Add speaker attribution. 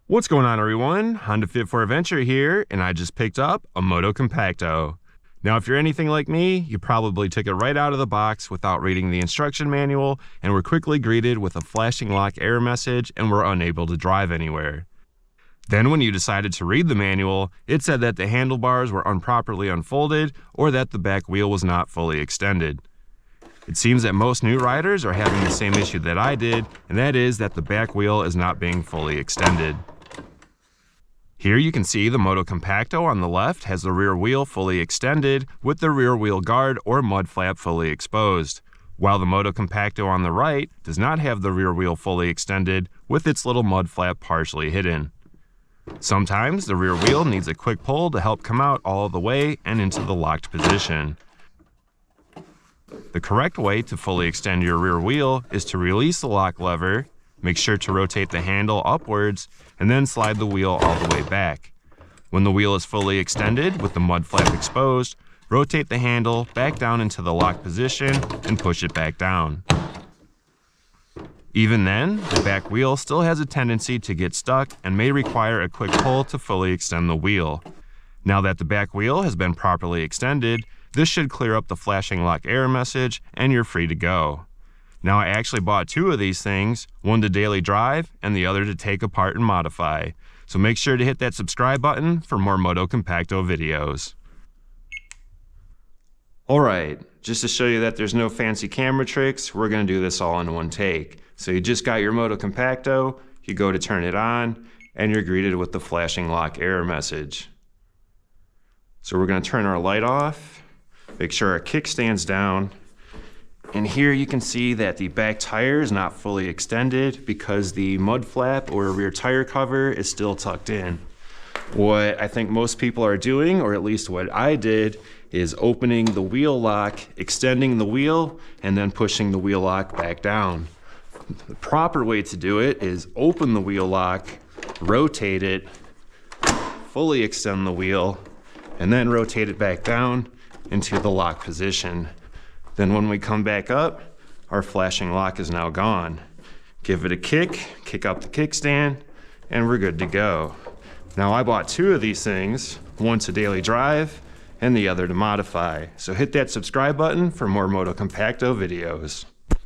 Speaker 1: What's going on, everyone? Honda Fit for Adventure here, and I just picked up a MotoCompacto. Now, if you're anything like me, you probably took it right out of the box without reading the instruction manual and were quickly greeted with a flashing lock error message and were unable to drive anywhere. Then when you decided to read the manual, it said that the handlebars were improperly unfolded or that the back wheel was not fully extended. It seems that most new riders are having the same issue that I did, and that is that the back wheel is not being fully extended. Here you can see the MotoCompacto on the left has the rear wheel fully extended with the rear wheel guard or mud flap fully exposed, while the MotoCompacto on the right does not have the rear wheel fully extended with its little mud flap partially hidden. Sometimes the rear wheel needs a quick pull to help come out all the way and into the locked position. The correct way to fully extend your rear wheel is to release the lock lever, make sure to rotate the handle upwards, and then slide the wheel all the way back. When the wheel is fully extended with the mud flap exposed, rotate the handle back down into the lock position and push it back down. Even then, the back wheel still has a tendency to get stuck and may require a quick pull to fully extend the wheel. Now that the back wheel has been properly extended, this should clear up the flashing lock error message and you're free to go. Now I actually bought two of these things, one to daily drive and the other to take apart and modify. So make sure to hit that subscribe button for more MotoCompacto videos. Alright, just to show you that there's no fancy camera tricks, we're going to do this all in one take. So you just got your MotoCompacto, you go to turn it on, and you're greeted with the flashing lock error message. So we're going to turn our light off, make sure our kickstand's down, and here you can see that the back tire is not fully extended because the mud flap or rear tire cover is still tucked in. What I think most people are doing, or at least what I did, is opening the wheel lock, extending the wheel, and then pushing the wheel lock back down. The proper way to do it is open the wheel lock, rotate it, fully extend the wheel, and then rotate it back down into the lock position. Then when we come back up, our flashing lock is now gone. Give it a kick up the kickstand, and we're good to go. Now I bought two of these things, one to daily drive and the other to modify. So hit that subscribe button for more MotoCompacto videos.